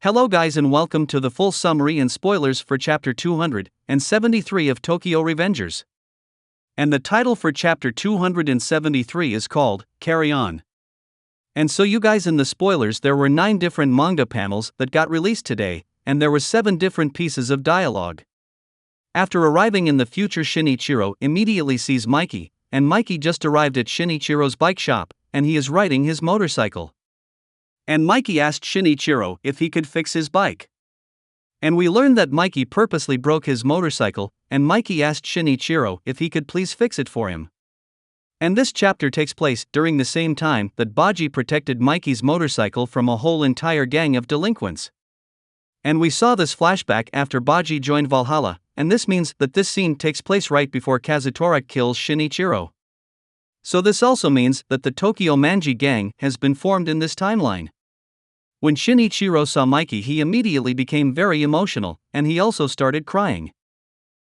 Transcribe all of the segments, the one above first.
Hello guys and welcome to the full summary and spoilers for chapter 273 of Tokyo Revengers. And the title for chapter 273 is called, Carry On. And so you guys, in the spoilers there were 9 different manga panels that got released today, and there were 7 different pieces of dialogue. After arriving in the future, Shinichiro immediately sees Mikey, and Mikey just arrived at Shinichiro's bike shop, and he is riding his motorcycle. And Mikey asked Shinichiro if he could fix his bike. And we learned that Mikey purposely broke his motorcycle, and Mikey asked Shinichiro if he could please fix it for him. And this chapter takes place during the same time that Baji protected Mikey's motorcycle from a whole entire gang of delinquents. And we saw this flashback after Baji joined Valhalla, and this means that this scene takes place right before Kazutorak kills Shinichiro. So this also means that the Tokyo Manji gang has been formed in this timeline. When Shinichiro saw Mikey, he immediately became very emotional, and he also started crying.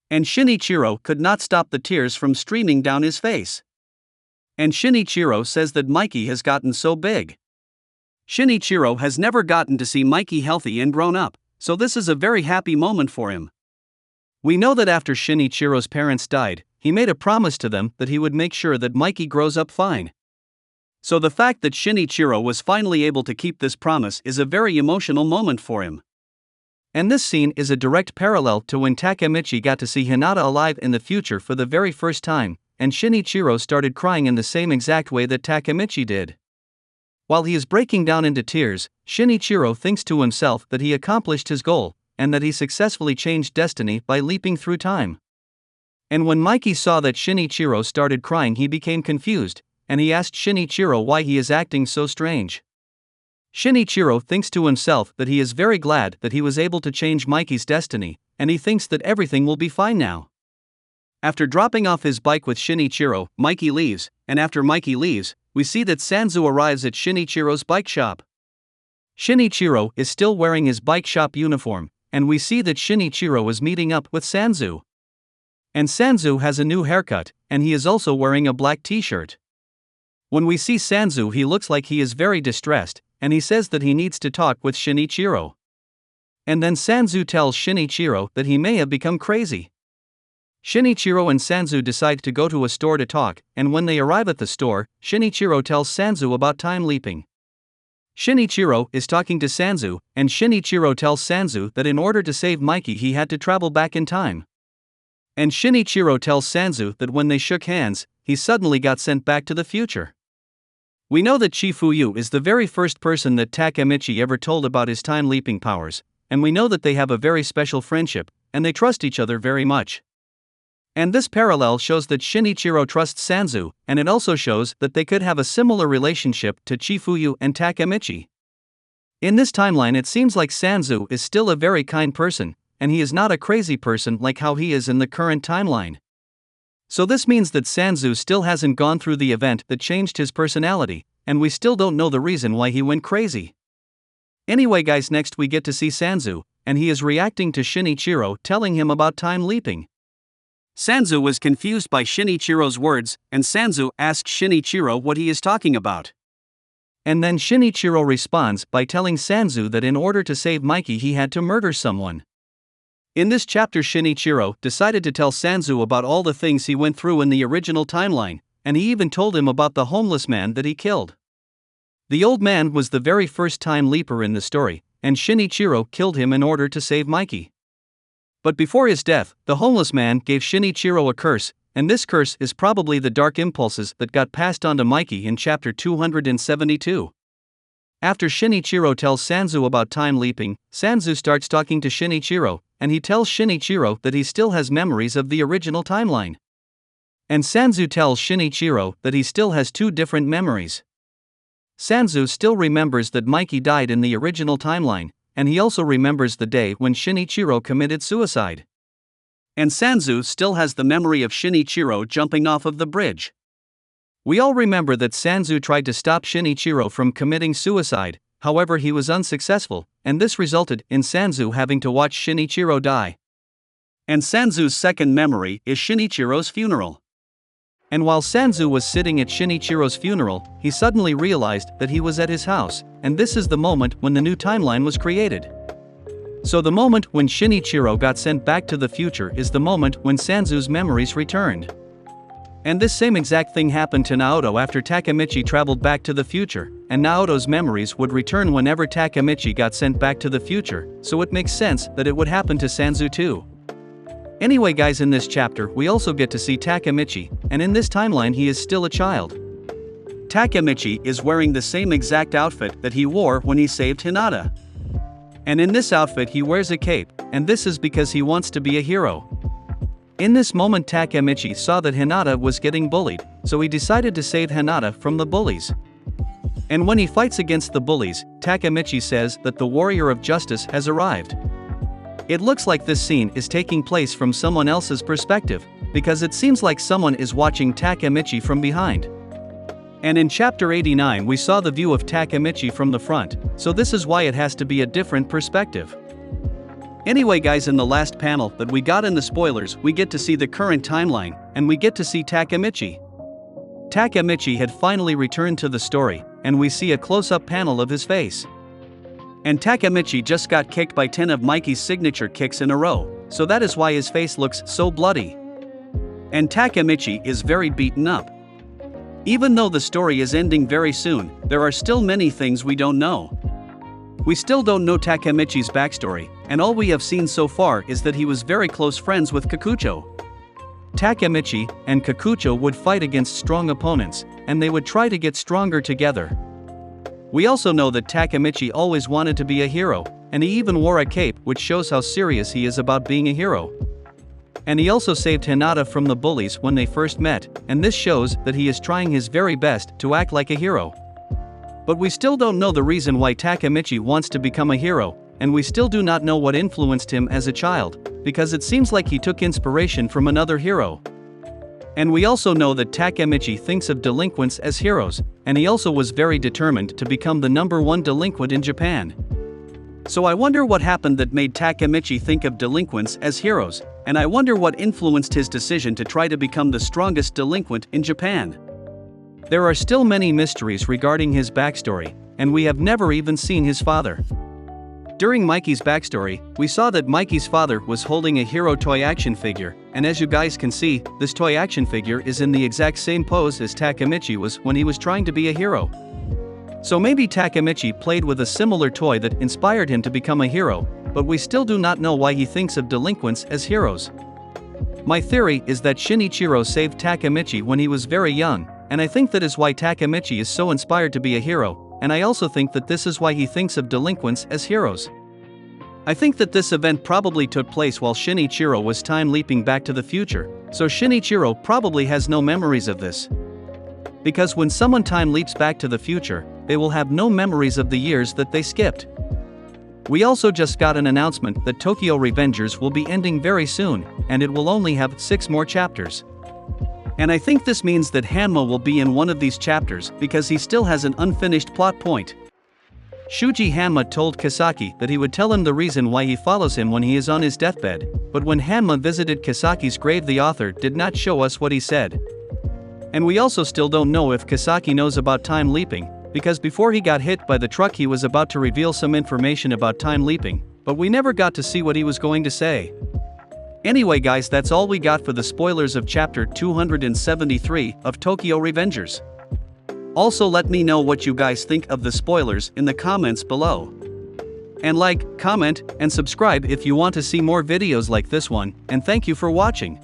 And Shinichiro could not stop the tears from streaming down his face. And Shinichiro says that Mikey has gotten so big. Shinichiro has never gotten to see Mikey healthy and grown up, so this is a very happy moment for him. We know that after Shinichiro's parents died, he made a promise to them that he would make sure that Mikey grows up fine. So the fact that Shinichiro was finally able to keep this promise is a very emotional moment for him. And this scene is a direct parallel to when Takemichi got to see Hinata alive in the future for the very first time, and Shinichiro started crying in the same exact way that Takemichi did. While he is breaking down into tears, Shinichiro thinks to himself that he accomplished his goal, and that he successfully changed destiny by leaping through time. And when Mikey saw that Shinichiro started crying, he became confused, and he asked Shinichiro why he is acting so strange. Shinichiro thinks to himself that he is very glad that he was able to change Mikey's destiny, and he thinks that everything will be fine now. After dropping off his bike with Shinichiro, Mikey leaves, and after Mikey leaves, we see that Sanzu arrives at Shinichiro's bike shop. Shinichiro is still wearing his bike shop uniform, and we see that Shinichiro is meeting up with Sanzu. And Sanzu has a new haircut, and he is also wearing a black t-shirt. When we see Sanzu, he looks like he is very distressed, and he says that he needs to talk with Shinichiro. And then Sanzu tells Shinichiro that he may have become crazy. Shinichiro and Sanzu decide to go to a store to talk, and when they arrive at the store, Shinichiro tells Sanzu about time leaping. Shinichiro is talking to Sanzu, and Shinichiro tells Sanzu that in order to save Mikey he had to travel back in time. And Shinichiro tells Sanzu that when they shook hands, he suddenly got sent back to the future. We know that Chifuyu is the very first person that Takemichi ever told about his time-leaping powers, and we know that they have a very special friendship, and they trust each other very much. And this parallel shows that Shinichiro trusts Sanzu, and it also shows that they could have a similar relationship to Chifuyu and Takemichi. In this timeline it seems like Sanzu is still a very kind person, and he is not a crazy person like how he is in the current timeline. So this means that Sanzu still hasn't gone through the event that changed his personality, and we still don't know the reason why he went crazy. Anyway guys, next we get to see Sanzu, and he is reacting to Shinichiro telling him about time leaping. Sanzu was confused by Shinichiro's words, and Sanzu asks Shinichiro what he is talking about. And then Shinichiro responds by telling Sanzu that in order to save Mikey he had to murder someone. In this chapter, Shinichiro decided to tell Sanzu about all the things he went through in the original timeline, and he even told him about the homeless man that he killed. The old man was the very first time leaper in the story, and Shinichiro killed him in order to save Mikey. But before his death, the homeless man gave Shinichiro a curse, and this curse is probably the dark impulses that got passed on to Mikey in chapter 272. After Shinichiro tells Sanzu about time leaping, Sanzu starts talking to Shinichiro, and he tells Shinichiro that he still has memories of the original timeline. And Sanzu tells Shinichiro that he still has 2 different memories. Sanzu still remembers that Mikey died in the original timeline, and he also remembers the day when Shinichiro committed suicide. And Sanzu still has the memory of Shinichiro jumping off of the bridge. We all remember that Sanzu tried to stop Shinichiro from committing suicide, however he was unsuccessful, and this resulted in Sanzu having to watch Shinichiro die. And Sanzu's second memory is Shinichiro's funeral. And while Sanzu was sitting at Shinichiro's funeral, he suddenly realized that he was at his house, and this is the moment when the new timeline was created. So the moment when Shinichiro got sent back to the future is the moment when Sanzu's memories returned. And this same exact thing happened to Naoto after Takemichi traveled back to the future, and Naoto's memories would return whenever Takemichi got sent back to the future, so it makes sense that it would happen to Sanzu too. Anyway guys, in this chapter we also get to see Takemichi, and in this timeline he is still a child. Takemichi is wearing the same exact outfit that he wore when he saved Hinata. And in this outfit he wears a cape, and this is because he wants to be a hero. In this moment Takemichi saw that Hinata was getting bullied, so he decided to save Hinata from the bullies. And when he fights against the bullies, Takemichi says that the warrior of justice has arrived. It looks like this scene is taking place from someone else's perspective, because it seems like someone is watching Takemichi from behind. And in chapter 89 we saw the view of Takemichi from the front, so this is why it has to be a different perspective. Anyway guys, in the last panel that we got in the spoilers we get to see the current timeline, and we get to see Takemichi. Takemichi had finally returned to the story, and we see a close-up panel of his face. And Takemichi just got kicked by 10 of Mikey's signature kicks in a row, so that is why his face looks so bloody. And Takemichi is very beaten up. Even though the story is ending very soon, there are still many things we don't know. We still don't know Takemichi's backstory, and all we have seen so far is that he was very close friends with Kikucho. Takemichi and Kikucho would fight against strong opponents, and they would try to get stronger together. We also know that Takemichi always wanted to be a hero, and he even wore a cape, which shows how serious he is about being a hero. And he also saved Hinata from the bullies when they first met, and this shows that he is trying his very best to act like a hero. But we still don't know the reason why Takemichi wants to become a hero, and we still do not know what influenced him as a child, because it seems like he took inspiration from another hero. And we also know that Takemichi thinks of delinquents as heroes, and he also was very determined to become the #1 delinquent in Japan. So I wonder what happened that made Takemichi think of delinquents as heroes, and I wonder what influenced his decision to try to become the strongest delinquent in Japan. There are still many mysteries regarding his backstory, and we have never even seen his father. During Mikey's backstory, we saw that Mikey's father was holding a hero toy action figure, and as you guys can see, this toy action figure is in the exact same pose as Takemichi was when he was trying to be a hero. So maybe Takemichi played with a similar toy that inspired him to become a hero, but we still do not know why he thinks of delinquents as heroes. My theory is that Shinichiro saved Takemichi when he was very young, and I think that is why Takemichi is so inspired to be a hero, and I also think that this is why he thinks of delinquents as heroes. I think that this event probably took place while Shinichiro was time leaping back to the future, so Shinichiro probably has no memories of this. Because when someone time leaps back to the future, they will have no memories of the years that they skipped. We also just got an announcement that Tokyo Revengers will be ending very soon, and it will only have 6 more chapters. And I think this means that Hanma will be in one of these chapters because he still has an unfinished plot point. Shuji Hanma told Kisaki that he would tell him the reason why he follows him when he is on his deathbed, but when Hanma visited Kisaki's grave the author did not show us what he said. And we also still don't know if Kisaki knows about time leaping, because before he got hit by the truck he was about to reveal some information about time leaping, but we never got to see what he was going to say. Anyway guys, that's all we got for the spoilers of chapter 273 of Tokyo Revengers. Also let me know what you guys think of the spoilers in the comments below. And like, comment, and subscribe if you want to see more videos like this one, and thank you for watching.